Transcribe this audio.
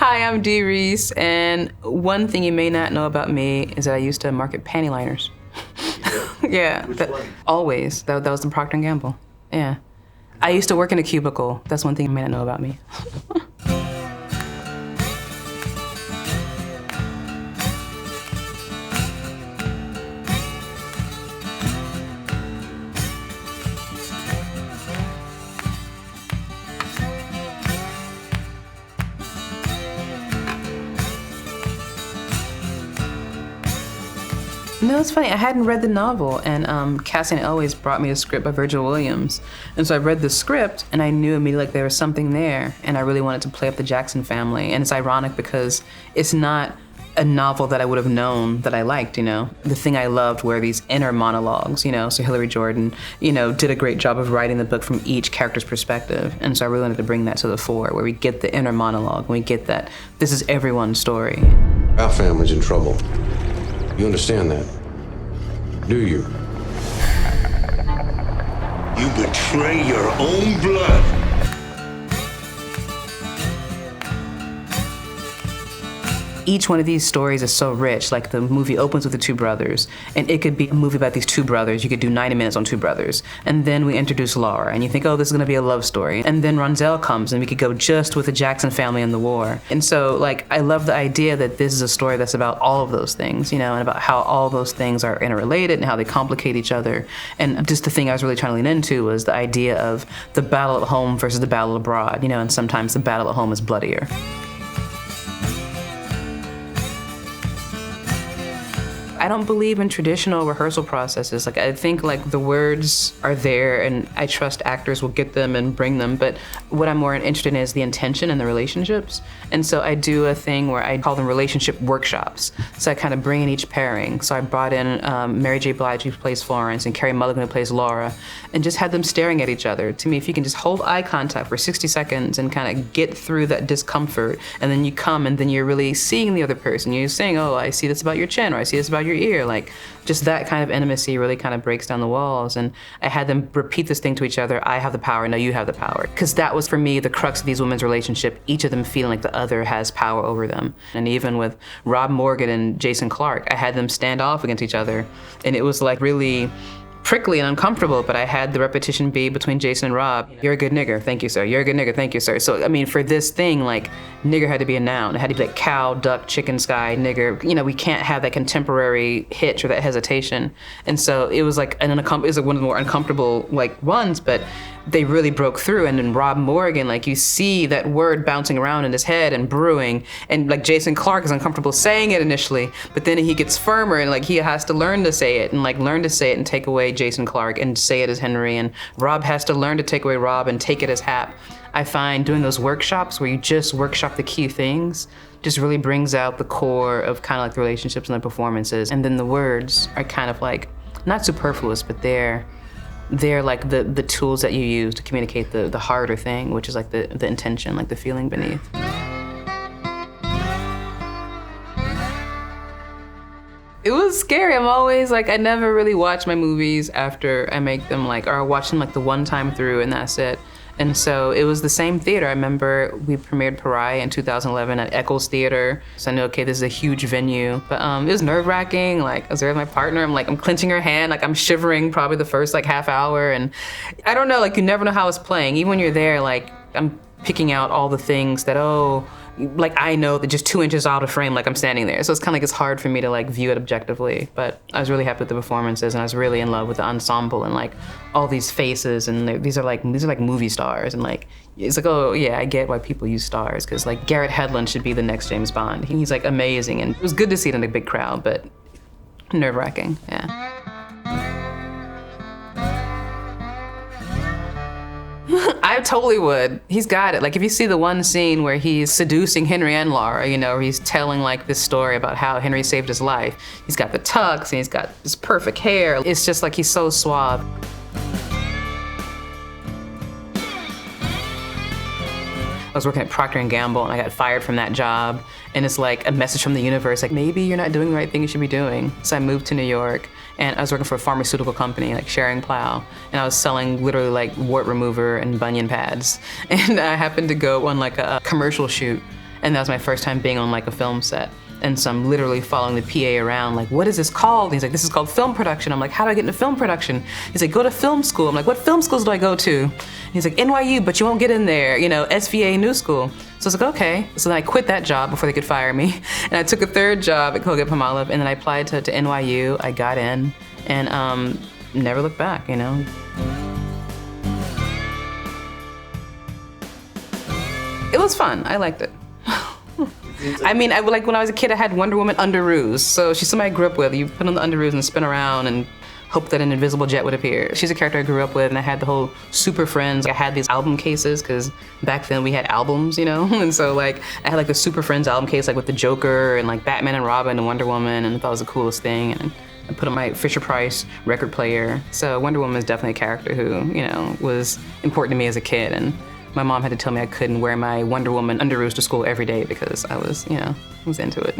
Hi, I'm Dee Rees, and one thing you may not know about me is that I used to market panty liners. Yeah. Which one? Always. That was the Procter Gamble. Yeah. I used to work in a cubicle. That's one thing you may not know about me. No, it's funny. I hadn't read the novel, and Cassian always brought me a script by Virgil Williams. And so I read the script, and I knew immediately like there was something there, and I really wanted to play up the Jackson family. And it's ironic because it's not a novel that I would have known that I liked, you know? The thing I loved were these inner monologues, you know? So Hilary Jordan, you know, did a great job of writing the book from each character's perspective. And so I really wanted to bring that to the fore, where we get the inner monologue, and we get that this is everyone's story. Our family's in trouble. You understand that? Do you? You betray your own blood. Each one of these stories is so rich. Like the movie opens with the two brothers, and it could be a movie about these two brothers. You could do 90 minutes on two brothers. And then we introduce Laura, and you think, oh, this is gonna be a love story. And then Ronzel comes, and we could go just with the Jackson family and the war. And so, like, I love the idea that this is a story that's about all of those things, you know, and about how all those things are interrelated and how they complicate each other. And just the thing I was really trying to lean into was the idea of the battle at home versus the battle abroad, you know, and sometimes the battle at home is bloodier. I don't believe in traditional rehearsal processes. Like, I think like the words are there and I trust actors will get them and bring them, but what I'm more interested in is the intention and the relationships. And so I do a thing where I call them relationship workshops. So I kind of bring in each pairing. So I brought in Mary J. Blige, who plays Florence, and Carey Mulligan, who plays Laura, and just had them staring at each other. To me, if you can just hold eye contact for 60 seconds and kind of get through that discomfort, and then you come and then you're really seeing the other person. You're saying, oh, I see this about your chin, or I see this about your ear. Like, just that kind of intimacy really kind of breaks down the walls. And I had them repeat this thing to each other: I have the power, no, you have the power. Because that was, for me, the crux of these women's relationship, each of them feeling like the other has power over them. And even with Rob Morgan and Jason Clarke, I had them stand off against each other. And it was like really prickly and uncomfortable, but I had the repetition be between Jason and Rob. You're a good nigger, thank you, sir. You're a good nigger, thank you, sir. So, I mean, for this thing, like, nigger had to be a noun. It had to be like cow, duck, chicken, sky, nigger. You know, we can't have that contemporary hitch or that hesitation. And so it was like it was like one of the more uncomfortable like ones, but they really broke through. And then Rob Morgan, like, you see that word bouncing around in his head and brewing, and like Jason Clarke is uncomfortable saying it initially, but then he gets firmer and like he has to learn to say it and like learn to say it and take away Jason Clarke and say it as Henry, and Rob has to learn to take away Rob and take it as Hap. I find doing those workshops where you just workshop the key things just really brings out the core of kind of like the relationships and the performances. And then the words are kind of like, not superfluous, but they're like the tools that you use to communicate the harder thing, which is like the intention, like the feeling beneath. It was scary. I'm always like, I never really watch my movies after I make them, like, or I watch them like the one time through and that's it. And so it was the same theater. I remember we premiered Pariah in 2011 at Eccles Theater. So I knew, okay, this is a huge venue. But it was nerve-wracking. Like, I was there with my partner. I'm clenching her hand. Like, I'm shivering probably the first like half hour. And I don't know, like, you never know how it's playing. Even when you're there, like, I'm picking out all the things that, oh, like, I know that just 2 inches out of frame, like, I'm standing there. So it's kind of like it's hard for me to like view it objectively. But I was really happy with the performances, and I was really in love with the ensemble and like all these faces, and these are like movie stars, and like it's like, oh yeah, I get why people use stars, because like Garrett Hedlund should be the next James Bond. He's like amazing, and it was good to see it in a big crowd, but nerve-wracking, yeah. I totally would. He's got it. Like, if you see the one scene where he's seducing Henry and Laura, you know, where he's telling like this story about how Henry saved his life. He's got the tux and he's got this perfect hair. It's just like he's so suave. I was working at Procter Gamble and I got fired from that job. And it's like a message from the universe, like, maybe you're not doing the right thing you should be doing. So I moved to New York and I was working for a pharmaceutical company, like Sharing Plow. And I was selling literally like wart remover and bunion pads. And I happened to go on like a commercial shoot. And that was my first time being on like a film set. And so I'm literally following the PA around, like, what is this called? And he's like, this is called film production. I'm like, how do I get into film production? He's like, go to film school. I'm like, what film schools do I go to? And he's like, NYU, but you won't get in there, you know, SVA New School. So I was like, okay. So then I quit that job before they could fire me. And I took a third job at Colgate-Palmolive, and then I applied to NYU. I got in, and never looked back, you know. It was fun. I liked it. I mean, like when I was a kid, I had Wonder Woman underoos. So she's somebody I grew up with. You put on the underoos and spin around and hope that an invisible jet would appear. She's a character I grew up with, and I had the whole Super Friends. I had these album cases, because back then we had albums, you know? And so like, I had like the Super Friends album case, like with the Joker and like Batman and Robin and Wonder Woman, and I thought it was the coolest thing. And I put on my Fisher-Price record player. So Wonder Woman is definitely a character who, you know, was important to me as a kid. And my mom had to tell me I couldn't wear my Wonder Woman underoos to school every day because I was, you know, was into it.